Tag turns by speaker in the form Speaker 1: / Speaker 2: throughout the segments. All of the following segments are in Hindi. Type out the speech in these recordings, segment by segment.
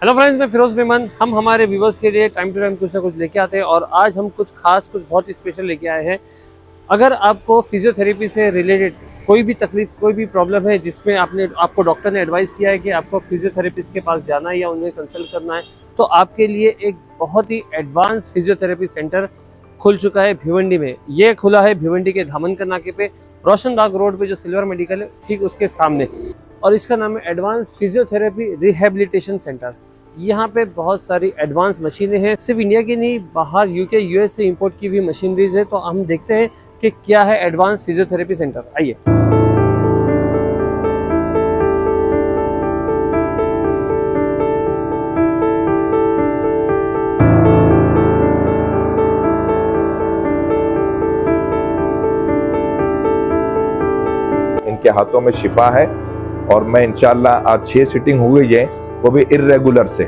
Speaker 1: हेलो फ्रेंड्स, मैं फिरोज मेमन। हम हमारे व्यूवर्स के लिए टाइम टू टाइम कुछ ना कुछ लेके आते हैं और आज हम कुछ खास, कुछ बहुत ही स्पेशल लेके आए हैं। अगर आपको फिजियोथेरेपी से रिलेटेड कोई भी तकलीफ, कोई भी प्रॉब्लम है जिसमें आपको डॉक्टर ने एडवाइस किया है कि आपको फिजियोथेरेपिस्ट के पास जाना है या उन्हें कंसल्ट करना है, तो आपके लिए एक बहुत ही एडवांस फिजियोथेरेपी सेंटर खुल चुका है भिवंडी में। ये खुला है भिवंडी के धामनकर नाके पे, रोशन बाग रोड पे, जो सिल्वर मेडिकल है ठीक उसके सामने, और इसका नाम है एडवांस फिजियोथेरेपी रिहेबिलिटेशन सेंटर। यहाँ पे बहुत सारी एडवांस मशीनें हैं, सिर्फ इंडिया की नहीं, बाहर यूके यूएस से इंपोर्ट की भी मशीनरीज है। तो हम देखते हैं कि क्या है एडवांस फिजियोथेरेपी सेंटर। आइए।
Speaker 2: इनके हाथों में शिफा है और मैं इंशाल्लाह आज 6 सीटिंग हुई है, वो भी इर्रेगुलर से,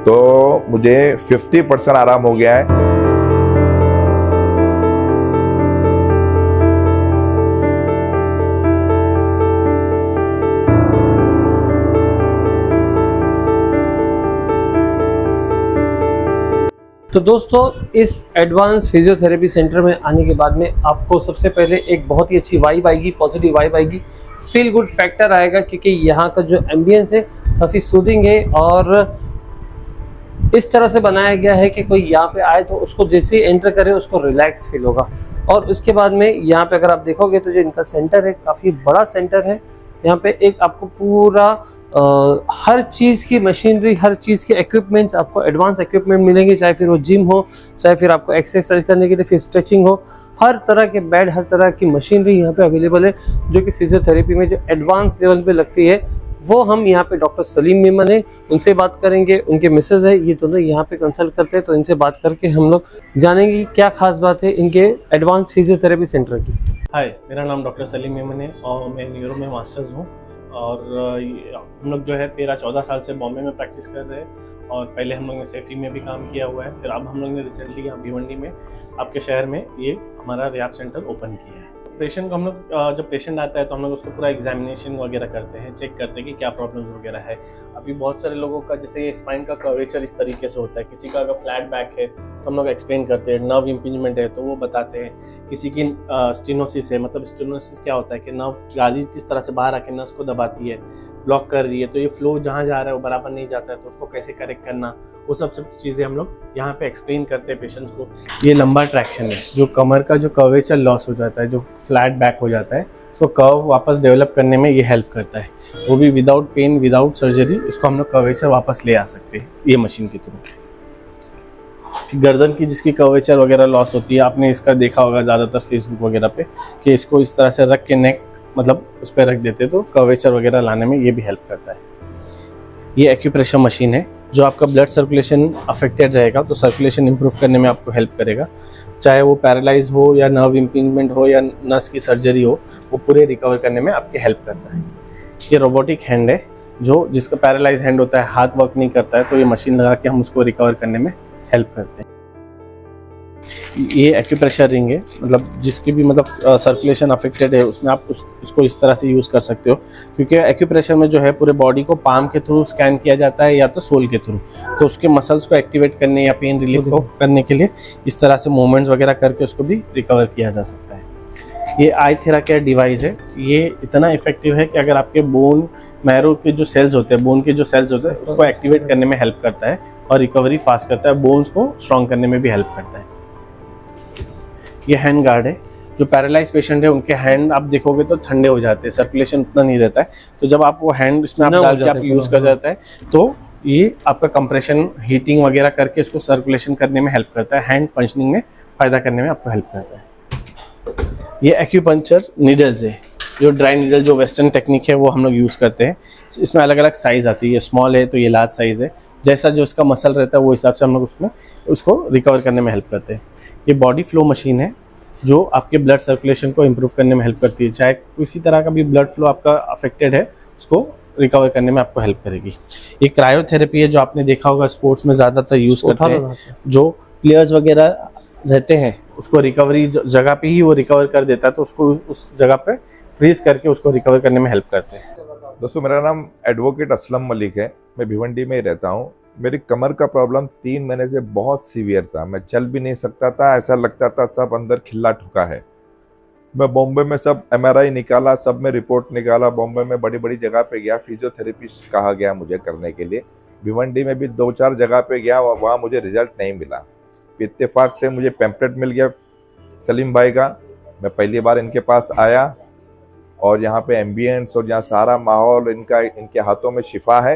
Speaker 2: तो मुझे 50% आराम हो गया है।
Speaker 1: तो दोस्तों, इस एडवांस फिजियोथेरेपी सेंटर में आने के बाद में आपको सबसे पहले एक बहुत ही अच्छी वाइब आएगी, पॉजिटिव वाइब आएगी, फील गुड फैक्टर आएगा, क्योंकि यहाँ का जो एम्बियंस है काफ़ी सूदिंग है और इस तरह से बनाया गया है कि कोई यहाँ पे आए तो उसको जैसे ही एंटर करे उसको रिलैक्स फील होगा। और उसके बाद में यहाँ पे अगर आप देखोगे तो जो इनका सेंटर है काफ़ी बड़ा सेंटर है। यहाँ पे एक आपको पूरा हर चीज़ की मशीनरी, हर चीज़ के इक्विपमेंट्स, आपको एडवांस इक्विपमेंट मिलेंगे, चाहे फिर वो जिम हो, चाहे फिर आपको एक्सरसाइज करने के लिए फिर स्ट्रेचिंग हो, हर तरह के बेड, हर तरह की मशीनरी यहाँ पे अवेलेबल है, जो कि फिजियोथेरेपी में जो एडवांस लेवल पे लगती है। वो हम यहाँ पे डॉक्टर सलीम मेमन है, उनसे बात करेंगे। उनके मिसेज है, ये दोनों यहाँ पे कंसल्ट करते हैं, तो इनसे बात करके हम लोग जानेंगे क्या खास बात है इनके एडवांस फिजियोथेरेपी सेंटर की।
Speaker 3: हाय, मेरा नाम डॉक्टर सलीम मेमन है और मैं न्यूरो में मास्टर्स हूँ। और हम लोग जो है 13-14 साल से बॉम्बे में प्रैक्टिस कर रहे हैं और पहले हम लोग ने सेफी में भी काम किया हुआ है। फिर अब हम लोग ने रिसेंटली यहाँ भिवंडी में, आपके शहर में, ये हमारा रिहैब सेंटर ओपन किया है। पेशेंट को हम लोग, जब पेशेंट आता है तो हम लोग उसको पूरा एग्जामिनेशन वगैरह करते हैं, चेक करते हैं कि क्या प्रॉब्लम्स वगैरह है। अभी बहुत सारे लोगों का जैसे स्पाइन का कर्वेचर इस तरीके से होता है, किसी का अगर फ्लैट बैक है तो हम लोग एक्सप्लेन करते हैं, नर्व इम्पिंजमेंट है तो वो बताते हैं, किसी की स्टेनोसिस है, मतलब स्टेनोसिस क्या होता है कि नर्व गाली किस तरह से बाहर आके नर्व को दबाती है, ब्लॉक कर रही है, तो ये फ्लो जहाँ जा रहा है वो बराबर नहीं जाता है, तो उसको कैसे करेक्ट करना, वो सब चीज़ें हम लोग यहाँ पे एक्सप्लेन करते हैं पेशेंट्स को। ये लंबा ट्रैक्शन है, जो कमर का जो कर्वेचर लॉस हो जाता है, जो फ्लैट बैक हो जाता है, उसको कर्व वापस डेवलप करने में ये हेल्प करता है। वो भी विदाउट पेन, विदाउट सर्जरी, इसको हम लोग कर्वेचर वापस ले आ सकते हैं ये मशीन के थ्रू। गर्दन की जिसकी कर्वेचर वगैरह लॉस होती है, आपने इसका देखा होगा ज़्यादातर फेसबुक वगैरह पे, कि इसको इस तरह से रख के नेक, मतलब उस पर रख देते तो कर्वेचर वगैरह लाने में ये भी हेल्प करता है। ये एक्यूप्रेशर मशीन है, जो आपका ब्लड सर्कुलेशन अफेक्टेड रहेगा तो सर्कुलेशन इंप्रूव करने में आपको हेल्प करेगा, चाहे वो पैरालाइज हो या नर्व इम्पिंजमेंट हो या नस की सर्जरी हो, वो पूरे रिकवर करने में आपकी हेल्प करता है। ये रोबोटिक हैंड है, जो जिसका पैरालाइज हैंड होता है, हाथ वर्क नहीं करता है, तो ये मशीन लगा के हम उसको रिकवर करने में हेल्प करते हैं। ये एक्यूप्रेशर रिंग है, मतलब जिसकी भी सर्कुलेशन अफेक्टेड है उसमें आप उसको इस तरह से यूज़ कर सकते हो, क्योंकि एक्यूप्रेशर में जो है पूरे बॉडी को पाम के थ्रू स्कैन किया जाता है या तो सोल के थ्रू, तो उसके मसल्स को एक्टिवेट करने या पेन रिलीफ को करने के लिए इस तरह से मूवमेंट्स वगैरह करके उसको भी रिकवर किया जा सकता है। ये आई थेराकेयर डिवाइस है, ये इतना इफेक्टिव है कि अगर आपके बोन मैरो के जो सेल्स होते हैं, बोन के जो सेल्स होते हैं, उसको एक्टिवेट करने में हेल्प करता है और रिकवरी फास्ट करता है, बोन्स को स्ट्रॉन्ग करने में भी हेल्प करता है। ये हैंड गार्ड है, जो पैरालाइज पेशेंट है उनके हैंड आप देखोगे तो ठंडे हो जाते हैं, सर्कुलेशन उतना नहीं रहता है, तो जब आप वो हैंड इसमें आप डाल के आप यूज़ कर जाता है तो ये आपका कंप्रेशन, हीटिंग वगैरह करके इसको सर्कुलेशन करने में हेल्प करता है, हैंड फंक्शनिंग में फ़ायदा करने में आपको हेल्प करता है। ये एक्यूपंक्चर नीडल्स है, जो ड्राई नीडल, जो वेस्टर्न टेक्निक है वो हम लोग यूज़ करते हैं। इसमें अलग अलग साइज़ आती है, स्मॉल है तो ये लार्ज साइज़ है, जैसा जो उसका मसल रहता है वो हिसाब से हम लोग उसमें उसको रिकवर करने में हेल्प करते हैं। ये बॉडी फ्लो मशीन है, जो आपके ब्लड सर्कुलेशन को इम्प्रूव करने में हेल्प करती है, चाहे किसी तरह का भी ब्लड फ्लो आपका अफेक्टेड है उसको रिकवर करने में आपको हेल्प करेगी। ये क्रायोथेरेपी है, जो आपने देखा होगा स्पोर्ट्स में ज़्यादातर यूज़ करते हैं, जो प्लेयर्स वगैरह रहते हैं उसको रिकवरी जगह पे ही वो रिकवर कर देता है, तो उसको उस जगह पे फ्रीज करके उसको रिकवर करने में हेल्प करते हैं।
Speaker 2: दोस्तों मेरा नाम एडवोकेट असलम मलिक है। मैं भिवंडी में ही रहता हूँ। मेरी कमर का प्रॉब्लम 3 महीने से बहुत सीवियर था। मैं चल भी नहीं सकता था, ऐसा लगता था सब अंदर खिल्ला ठुका है। मैं बॉम्बे में सब MRI निकाला, सब में रिपोर्ट निकाला। बॉम्बे में बड़ी बड़ी जगह पे गया, फिजियोथेरेपिस्ट कहा गया मुझे करने के लिए। भिवंडी में भी 2-4 जगह पे गया, वहाँ मुझे रिजल्ट नहीं मिला। इत्तेफाक से मुझे पैम्पलेट मिल गया सलीम भाई का। मैं पहली बार इनके पास आया और यहाँ पे एम्बियंस और यहाँ सारा माहौल इनके हाथों में शिफा है।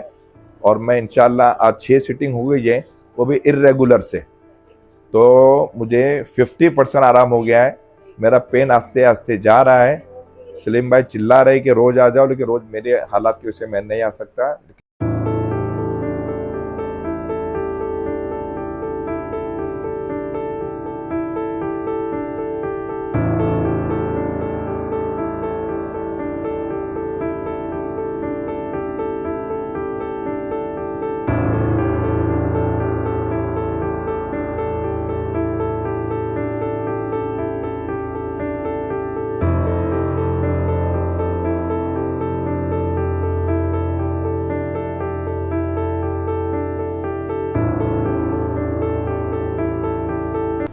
Speaker 2: और मैं इंशाल्लाह आज 6 सीटिंग हो गई है, वो भी इर्रेगुलर से, तो मुझे 50% आराम हो गया है। मेरा पेन आस्ते आस्ते जा रहा है। सलीम भाई चिल्ला रहे कि रोज़ आ जाओ, लेकिन रोज़ मेरे हालात की वजह से मैं नहीं आ सकता।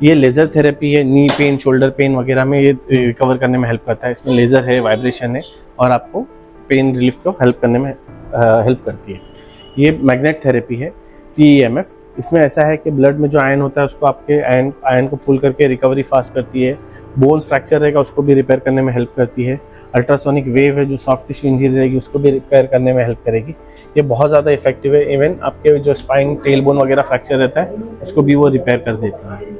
Speaker 3: ये लेज़र थेरेपी है, नी पेन, शोल्डर पेन वगैरह में ये रिकवर करने में हेल्प करता है। इसमें लेज़र है, वाइब्रेशन है और आपको पेन रिलीफ को हेल्प करने में हेल्प करती है। ये मैग्नेट थेरेपी है, PEMF। इसमें ऐसा है कि ब्लड में जो आयन होता है उसको आपके आयन को पुल करके रिकवरी फास्ट करती है। बोन्स फ्रैक्चर रहेगा उसको भी रिपेयर करने में हेल्प करती है। अल्ट्रासोनिक वेव है जो सॉफ्ट टिश्यू इंजरी रहेगी उसको भी रिपेयर करने में हेल्प करेगी। ये बहुत ज़्यादा इफेक्टिव है। इवन आपके जो स्पाइन, टेल बोन वगैरह फ्रैक्चर रहता है उसको भी वो रिपेयर कर देती है।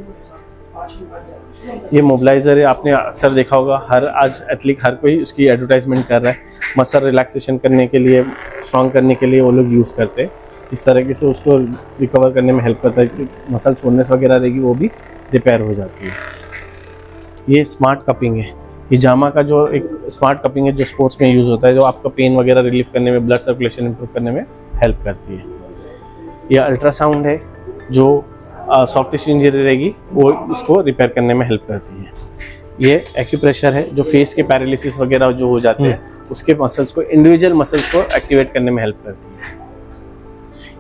Speaker 3: ये मोबिलाइजर है, आपने अक्सर देखा होगा, आज एथलीट हर कोई उसकी एडवर्टाइजमेंट कर रहा है। मसल रिलैक्सेशन करने के लिए, स्ट्रॉन्ग करने के लिए वो लोग यूज़ करते हैं। इस तरीके से उसको रिकवर करने में हेल्प करता है। मसल सोरनेस वगैरह रहेगी वो भी रिपेयर हो जाती है। ये स्मार्ट कपिंग है, ये जामा का जो एक स्मार्ट कपिंग है जो स्पोर्ट्स में यूज़ होता है, जो आपका पेन वगैरह रिलीफ करने में, ब्लड सर्कुलेशन इंप्रूव करने में हेल्प करती है। ये अल्ट्रासाउंड है जो सॉफ्ट टिश्यू इंजरी रहेगी वो उसको रिपेयर करने में हेल्प करती है। ये एक्यूप्रेशर है जो फेस के पैरालिसिस वगैरह जो हो जाते हैं उसके मसल्स को, इंडिविजुअल मसल्स को एक्टिवेट करने में हेल्प करती है।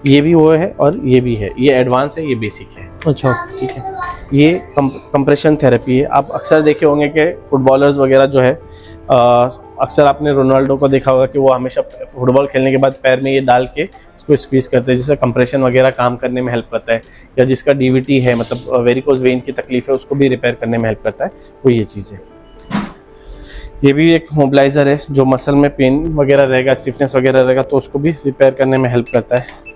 Speaker 3: ये भी वो है और ये भी है। ये एडवांस है, ये बेसिक है।
Speaker 1: अच्छा,
Speaker 3: ठीक है। ये कंप्रेशन थेरेपी है। आप अक्सर देखे होंगे कि फुटबॉलर्स वगैरह जो है, अक्सर आपने रोनाल्डो को देखा होगा कि वो हमेशा फुटबॉल खेलने के बाद पैर में ये डाल के उसको स्क्वीज करते हैं, जिससे कंप्रेशन वगैरह काम करने में हेल्प करता है। या जिसका DVT है, मतलब वेरिकोज वेन की तकलीफ है, उसको भी रिपेयर करने में हेल्प करता है। वो ये चीज़ है। ये भी एक मोबिलाइजर है जो मसल में पेन वगैरह रहेगा, स्टिफनेस वगैरह रहेगा तो उसको भी रिपेयर करने में हेल्प करता है।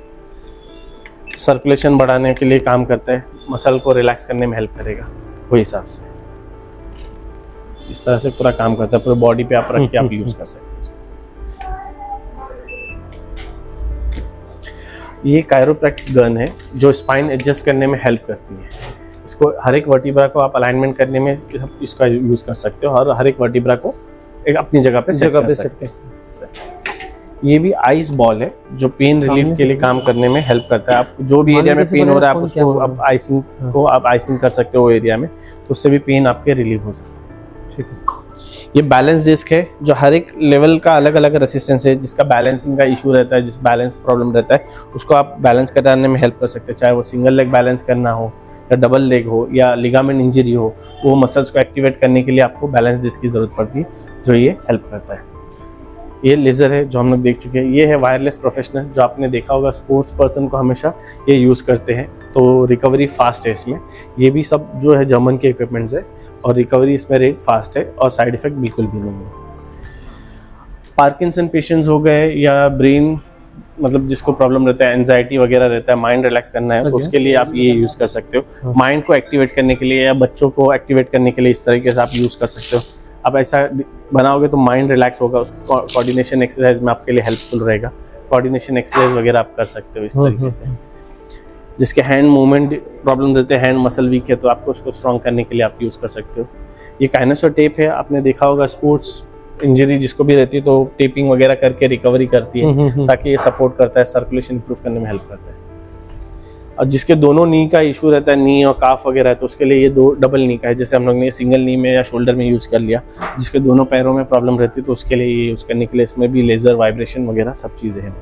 Speaker 3: सर्कुलेशन बढ़ाने के लिए काम करता है, मसल को रिलैक्स करने में हेल्प करेगा। वही हिसाब से इस तरह से पूरा काम करता है। पूरे बॉडी पे आप रख के आप यूज कर सकते हैं। ये कायरोप्रैक्टिक गन है जो स्पाइन एडजस्ट करने में हेल्प करती है। इसको हर एक वर्टिब्रा को आप अलाइनमेंट करने में इसका यूज कर सकते हो और हर एक वर्टिब्रा को एक अपनी जगह पे सेट कर सकते हैं। ये भी आइस बॉल है जो पेन रिलीफ के लिए काम करने में हेल्प करता है। आप जो भी एरिया में पेन हो रहा है आप उसको आप आइसिंग कर सकते हो एरिया में, तो उससे भी पेन आपके रिलीफ हो सकते हैं। ठीक है। ये बैलेंस डिस्क है जो हर एक लेवल का अलग अलग रेसिस्टेंस है। जिसका बैलेंसिंग का इशू रहता है, जिस बैलेंस प्रॉब्लम रहता है, उसको आप बैलेंस कराने में हेल्प कर सकते हैं। चाहे वो सिंगल लेग बैलेंस करना हो या डबल लेग हो या लिगामेंट इंजरी हो, वो मसल्स को एक्टिवेट करने के लिए आपको बैलेंस डिस्क की जरूरत पड़ती है, जो ये हेल्प करता है। ये लेज़र है जो हम लोग देख चुके हैं। ये है वायरलेस प्रोफेशनल, जो आपने देखा होगा स्पोर्ट्स पर्सन को हमेशा ये यूज़ करते हैं, तो रिकवरी फास्ट है इसमें। ये भी सब जो है जर्मन के इक्विपमेंट्स है और रिकवरी इसमें रेट फास्ट है और साइड इफेक्ट बिल्कुल भी नहीं है। पार्किंसन पेशेंट्स हो गए या ब्रेन, मतलब जिसको प्रॉब्लम रहता है, एंजाइटी वगैरह रहता है, माइंड रिलैक्स करना है, तो उसके लिए आप ये यूज़ कर सकते हो। माइंड को एक्टिवेट करने के लिए या बच्चों को एक्टिवेट करने के लिए इस तरीके से आप यूज़ कर सकते हो। आप ऐसा बनाओगे तो माइंड रिलैक्स होगा, उसको कोऑर्डिनेशन एक्सरसाइज में आपके लिए हेल्पफुल रहेगा। कोऑर्डिनेशन एक्सरसाइज वगैरह आप कर सकते हो इस तरीके से। जिसके हैंड मूवमेंट प्रॉब्लम रहते हैं, हैंड मसल वीक है, तो आपको उसको स्ट्रॉन्ग करने के लिए आप यूज़ कर सकते हो। ये काइनेसो टेप है, आपने देखा होगा स्पोर्ट्स इंजरी जिसको भी रहती है तो टेपिंग वगैरह करके रिकवरी करती है, ताकि ये सपोर्ट करता है, सर्कुलेशन इंप्रूव करने में हेल्प करता है। और जिसके दोनों नी का इशू रहता है, नी और काफ वगैरह है, तो उसके लिए ये दो डबल नी का है। जैसे हम लोग ने सिंगल नी में या शोल्डर में यूज़ कर लिया, जिसके दोनों पैरों में प्रॉब्लम रहती है तो उसके लिए ये यूज़ करने के लिए इसमें भी लेज़र वाइब्रेशन वगैरह सब चीज़ें हैं।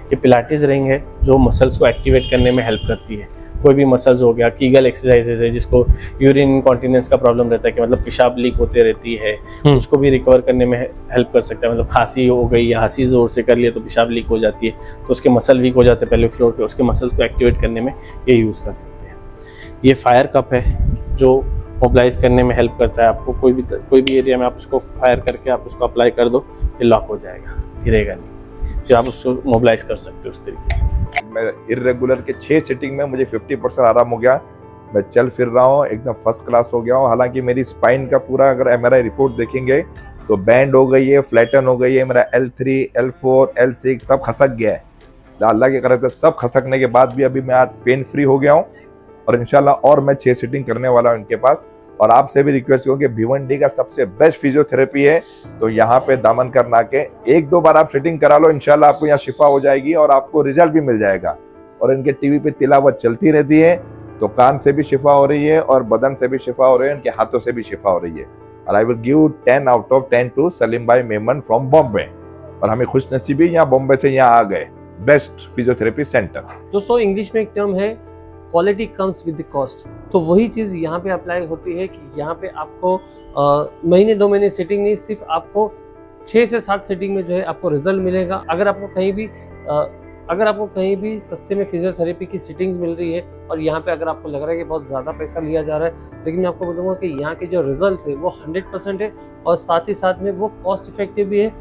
Speaker 3: ये पिलाटेस रिंग है जो मसल्स को एक्टिवेट करने में हेल्प करती है। कोई भी मसल्स हो गया, कीगल एक्सरसाइजेज है जिसको यूरिन इंकॉन्टिनेंस का प्रॉब्लम रहता है कि मतलब पेशाब लीक होते रहती है, उसको भी रिकवर करने में हेल्प कर सकता है। मतलब खांसी हो गई या हंसी जोर से कर लिया तो पेशाब लीक हो जाती है, तो उसके मसल वीक हो जाते हैं पहले फ्लोर पे, उसके मसल्स को एक्टिवेट करने में ये यूज़ कर सकते हैं। ये फायर कप है जो मोबिलाइज करने में हेल्प करता है आपको। कोई भी एरिया में आप उसको फायर करके आप उसको अप्लाई कर दो, ये लॉक हो जाएगा, गिरेगा नहीं, फिर आप उसको मोबिलाइज कर सकते हो उस तरीके से।
Speaker 2: मैं इर्रेगुलर के 6 सिटिंग में मुझे 50% आराम हो गया। मैं चल फिर रहा हूँ, एकदम फर्स्ट क्लास हो गया हूँ। हालांकि मेरी स्पाइन का पूरा अगर एमआरआई रिपोर्ट देखेंगे तो बैंड हो गई है, फ्लैटन हो गई है, मेरा L3, L4, L6 सब खसक गया है। अल्लाह की करम से सब खसकने के बाद भी अभी मैं आज पेन फ्री हो गया हूँ और इंशाल्लाह और मैं 6 सिटिंग करने वाला हूँ इनके पास। और आपसे भी रिक्वेस्ट करूँ कि भिवंडी का सबसे बेस्ट फिजियोथेरेपी है, तो यहाँ पे दामन करना के 1-2 बार आप सिटिंग करा लो, इंशाल्लाह आपको यहाँ शिफा हो जाएगी और आपको रिजल्ट भी मिल जाएगा। और इनके टीवी पे तिलावत चलती रहती है, तो कान से भी शिफा हो रही है और बदन से भी शिफा हो रही है, इनके हाथों से भी शिफा हो रही है। और I will give 10 out of 10 to Salim bhai Memon from Bombay. और हमें खुश नसीबी यहाँ बॉम्बे से यहाँ आ गए, बेस्ट फिजियोथेरेपी सेंटर।
Speaker 1: दोस्तों इंग्लिश में एक टर्म है quality comes with the cost, तो वही चीज़ यहाँ पे अप्लाई होती है कि यहाँ पे आपको महीने 2 महीने सिटिंग नहीं, सिर्फ आपको 6 से 7 सिटिंग में जो है आपको रिजल्ट मिलेगा। अगर आपको कहीं भी सस्ते में फिजियोथेरेपी की सिटिंग्स मिल रही है और यहाँ पे अगर आपको लग रहा है कि बहुत ज़्यादा पैसा लिया जा रहा है, लेकिन मैं आपको बताऊँगा कि यहाँ के जो रिजल्ट है वो 100% है और साथ ही साथ में वो कॉस्ट इफेक्टिव भी है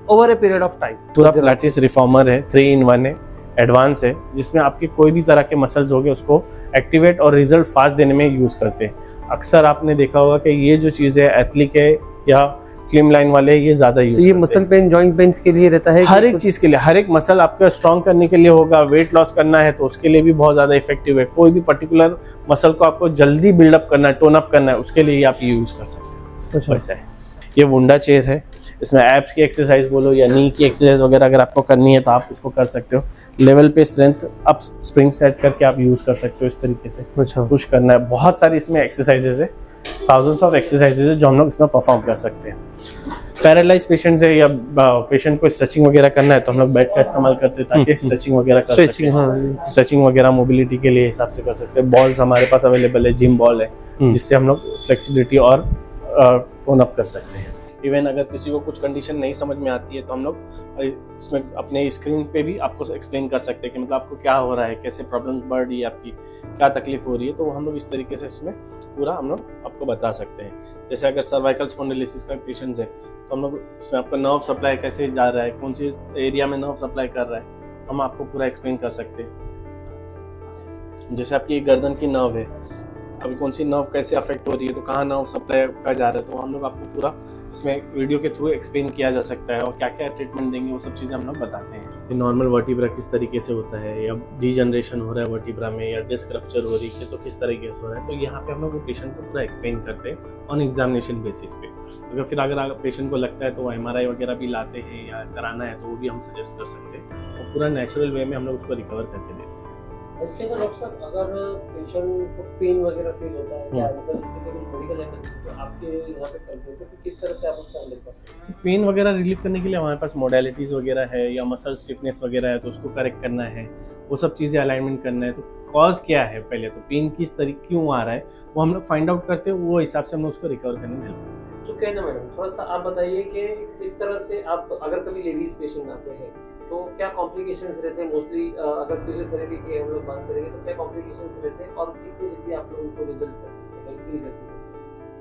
Speaker 1: over a period of time.
Speaker 3: पूरा पिलाटेस रिफॉर्मर है, 3-in-1 है, एडवांस है, जिसमें आपके कोई भी तरह के मसल्स हो गए उसको एक्टिवेट और रिजल्ट फास्ट देने में यूज़ करते हैं। अक्सर आपने देखा होगा कि ये जो चीज़ है एथलिक है या स्लिम लाइन वाले ये ज़्यादा यूज़ करते हैं।
Speaker 1: ये मसल पेन, जॉइंट पेन्स के लिए रहता है,
Speaker 3: हर एक चीज़ के लिए, हर एक मसल आपका स्ट्रॉन्ग करने के लिए होगा, वेट लॉस करना है तो उसके लिए भी बहुत ज़्यादा इफेक्टिव है। कोई भी पर्टिकुलर मसल को आपको जल्दी बिल्डअप करना है, टोन अप करना है, उसके लिए आप ये यूज़ कर सकते हो। वैसा है। ये वुंडा चेयर है, इसमें एब्स की एक्सरसाइज बोलो या नी की एक्सरसाइज वगैरह अगर आपको करनी है तो आप उसको कर सकते हो। लेवल पे स्ट्रेंथ अप स्प्रिंग सेट करके आप यूज़ कर सकते हो इस तरीके से। पुश करना है, बहुत सारी इसमें एक्सरसाइजेज है, थाउजेंड्स ऑफ एक्सरसाइजेज है जो हम लोग इसमें परफॉर्म कर सकते हैं। पैरालाइज पेशेंट्स है या पेशेंट को स्ट्रेचिंग वगैरह करना है तो हम लोग बेड का इस्तेमाल करते हैं ताकि स्ट्रेचिंग वगैरह कर सकें।
Speaker 1: हाँ।
Speaker 3: स्ट्रेचिंग वगैरह मोबिलिटी के लिए हिसाब से कर सकते हैं। बॉल्स हमारे पास अवेलेबल है, जिम बॉल है, जिससे हम लोग फ्लेक्सिबिलिटी और टोन अप कर सकते हैं। इवन अगर किसी को कुछ कंडीशन नहीं समझ में आती है तो हम लोग इसमें अपने स्क्रीन पे भी आपको एक्सप्लेन कर सकते हैं कि मतलब आपको क्या हो रहा है, कैसे प्रॉब्लम बढ़ रही है, आपकी क्या तकलीफ हो रही है, तो हम लोग इस तरीके से इसमें पूरा हम लोग आपको बता सकते हैं। जैसे अगर सर्वाइकल स्पॉन्डिलोसिस का पेशेंट है तो हम लोग इसमें आपका नर्व सप्लाई कैसे जा रहा है, कौन सी एरिया में नर्व सप्लाई कर रहा है, हम आपको पूरा एक्सप्लेन कर सकते हैं। जैसे आपकी गर्दन की नर्व है, अभी कौन सी नर्व कैसे अफेक्ट हो रही है, तो कहाँ नर्व सप्लाई का जा रहा है, तो हम लोग आपको पूरा इसमें वीडियो के थ्रू एक्सप्लेन किया जा सकता है और क्या क्या ट्रीटमेंट देंगे वो सब चीज़ें हम लोग बताते हैं। ये नॉर्मल वर्टिब्रा किस तरीके से होता है या डीजनरेशन हो रहा है वर्टिब्रा में या डिस्क रप्चर हो रही है तो किस तरीके से हो रहा है, तो यहाँ पे हम लोग वो पेशेंट को पूरा एक्सप्लेन करते हैं ऑन एग्जामिनेशन बेसिस पे। अगर पेशेंट को लगता है तो वो MRI वगैरह भी लाते हैं या कराना है तो वो भी हम सजेस्ट कर सकते हैं और पूरा नेचुरल वे में हम लोग उसको रिकवर करके देते हैं।
Speaker 1: इसके अंदर डॉक्टर साहब अगर पेशेंट को पेन वगैरह फील होता है क्या मतलब इससे कोई मेडिकल इमरजेंसी आपके यहाँ पे करते हैं तो फिर किस तरह से आप उसका हैंडल करते हैं?
Speaker 3: पेन वगैरह रिलीफ करने के लिए हमारे पास मोडेलिटीज़ वगैरह है या मसल स्टिफनेस वगैरह है तो उसको करेक्ट करना है, वो सब चीज़ें अलाइनमेंट करना है। तो कॉज क्या है, पहले तो पेन किस तरीके क्यों आ रहा है वो हम लोग फाइंड आउट करते हैं, वो हिसाब से हम लोग उसको रिकवर करने में हेल्प करते हैं।
Speaker 1: तो कहना मैडम थोड़ा सा आप बताइए कि किस तरह से आप अगर कभी लेडीज पेशेंट आते हैं तो क्या कॉम्प्लिकेशंस रहते हैं मोस्टली, अगर फिजियोथेरेपी की हम लोग बात करेंगे तो क्या कॉम्प्लिकेशंस रहते हैं और कितनी जल्दी आप लोग उनको रिजल्ट करते हैं?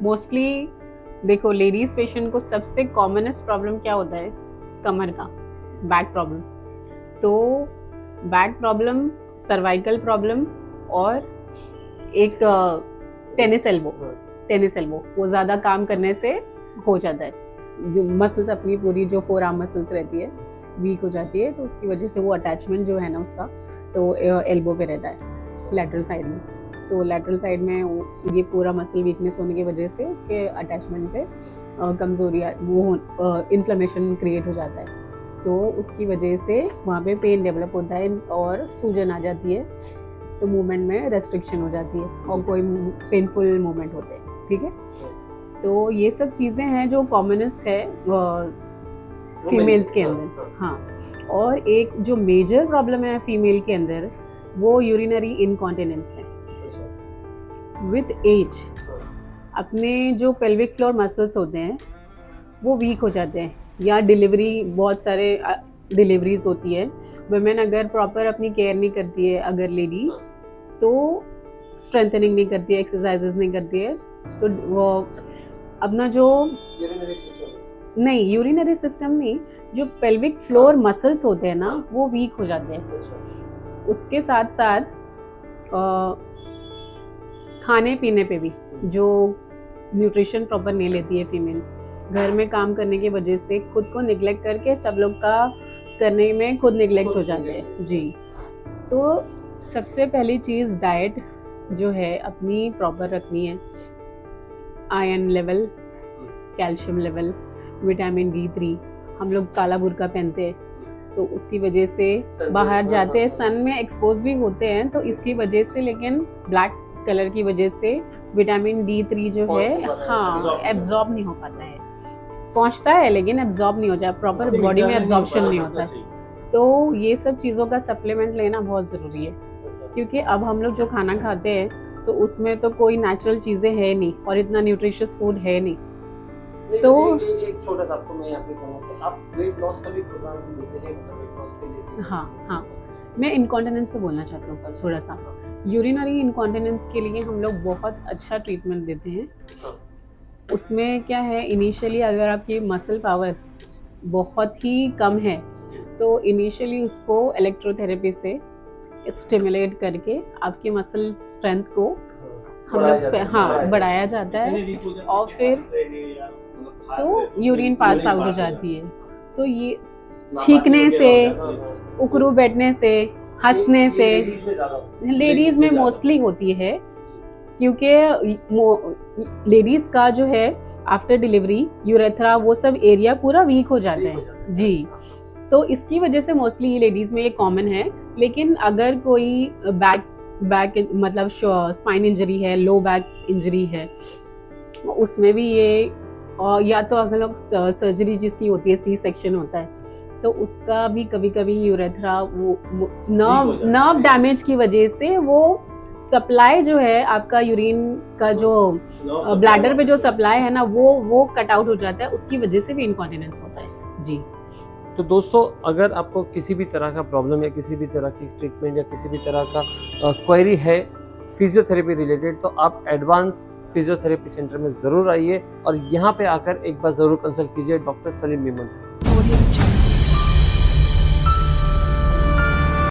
Speaker 4: मोस्टली देखो लेडीज पेशेंट को सबसे कॉमनेस्ट प्रॉब्लम क्या होता है, कमर का बैक प्रॉब्लम। तो बैक प्रॉब्लम, सर्वाइकल प्रॉब्लम और एक टेनिस एल्बो वो ज़्यादा काम करने से हो जाता है। जो मसल्स अपनी पूरी जो फोर आर्म मसल्स रहती है वीक हो जाती है तो उसकी वजह से वो अटैचमेंट जो है ना उसका तो एल्बो पे रहता है लैटरल साइड में। तो लैटरल साइड में ये पूरा मसल वीकनेस होने की वजह से उसके अटैचमेंट पे कमज़ोरी वो इन्फ्लेमेशन क्रिएट हो जाता है। तो उसकी वजह से वहाँ पे पेन डेवलप होता है और सूजन आ जाती है तो मूवमेंट में रेस्ट्रिक्शन हो जाती है और कोई पेनफुल मूवमेंट होते हैं, ठीक है। तो ये सब चीज़ें हैं जो कॉमनेस्ट है फीमेल्स के अंदर। हाँ, और एक जो मेजर प्रॉब्लम है फीमेल के अंदर वो यूरिनरी इनकॉन्टिनेंस है। विथ एज अपने जो पेल्विक फ्लोर मसल्स होते हैं वो वीक हो जाते हैं, या डिलीवरी, बहुत सारे डिलीवरीज होती है, वुमेन अगर प्रॉपर अपनी केयर नहीं करती है, अगर लेडी तो स्ट्रेंथनिंग नहीं करती है, एक्सरसाइजेस नहीं करती है, तो वो अपना जो यूरिनरी सिस्टम नहीं, जो पेल्विक फ्लोर मसल्स होते हैं ना वो वीक हो जाते हैं। उसके साथ साथ खाने पीने पे भी जो न्यूट्रिशन प्रॉपर नहीं लेती है फीमेल्स, घर में काम करने की वजह से खुद को निगलेक्ट करके सब लोग का करने में खुद निगलेक्ट हो जाते हैं जी। तो सबसे पहली चीज़ डाइट जो है अपनी प्रॉपर रखनी है। Iron level, calcium level, vitamin D3, हम लोग काला बुर्का पहनते हैं तो उसकी वजह से बाहर जाते हैं, सन में एक्सपोज भी होते हैं, तो इसकी वजह से, लेकिन ब्लैक कलर की वजह से विटामिन D3 जो है हाँ एब्जॉर्ब नहीं हो पाता है, पहुंचता है लेकिन एब्जॉर्ब नहीं हो जाता, प्रॉपर बॉडी में एब्जॉर्प्शन नहीं होता है। तो ये सब चीज़ों का सप्लीमेंट लेना बहुत ज़रूरी है, क्योंकि अब हम लोग जो खाना खाते हैं तो उसमें तो कोई नेचुरल चीज़ें है नहीं और इतना न्यूट्रिशियस फूड है नहीं। तो
Speaker 1: एक छोटा सा आपको मैं यहाँ पे कहूँगा कि आप वेट लॉस का भी प्रोग्राम देते हैं, वेट लॉस के लिए।
Speaker 4: हाँ, मैं इनकॉन्टिनेंस पे बोलना चाहती हूँ थोड़ा सा। यूरिनरी इनकॉन्टिनेंस के लिए हम लोग बहुत अच्छा ट्रीटमेंट देते हैं। उसमें क्या है, इनिशियली अगर आपकी मसल पावर बहुत ही कम है तो इनिशियली उसको इलेक्ट्रोथेरेपी से स्टिमुलेट करके आपकी मसल स्ट्रेंथ को हम लोग बढ़ाया जाता है, और फिर तो यूरिन पास आउट हो जाती है। तो ये छींकने से, उकरू बैठने से, हंसने से लेडीज़ में मोस्टली होती है, क्योंकि लेडीज़ का जो है आफ्टर डिलीवरी यूरेथ्रा वो सब एरिया पूरा वीक हो जाता है जी। तो इसकी वजह से मोस्टली ये लेडीज़ में ये कॉमन है। लेकिन अगर कोई बैक मतलब स्पाइन इंजरी है, लो बैक इंजरी है, उसमें भी ये, और या तो अगर लोग सर्जरी जिसकी होती है, C सेक्शन होता है, तो उसका भी कभी कभी यूरेथ्रा वो नर्व डैमेज की वजह से वो सप्लाई जो है आपका यूरिन का जो ब्लैडर पे जो सप्लाई है ना वो कट आउट हो जाता है, उसकी वजह से भी इनकॉन्टिनेंस होता है जी।
Speaker 1: तो दोस्तों, अगर आपको किसी भी तरह का प्रॉब्लम या किसी भी तरह की ट्रीटमेंट या किसी भी तरह का क्वेरी है फिजियोथेरेपी रिलेटेड, तो आप एडवांस फिजियोथेरेपी सेंटर में ज़रूर आइए और यहाँ पे आकर एक बार ज़रूर कंसल्ट कीजिए डॉक्टर सलीम मेमन से।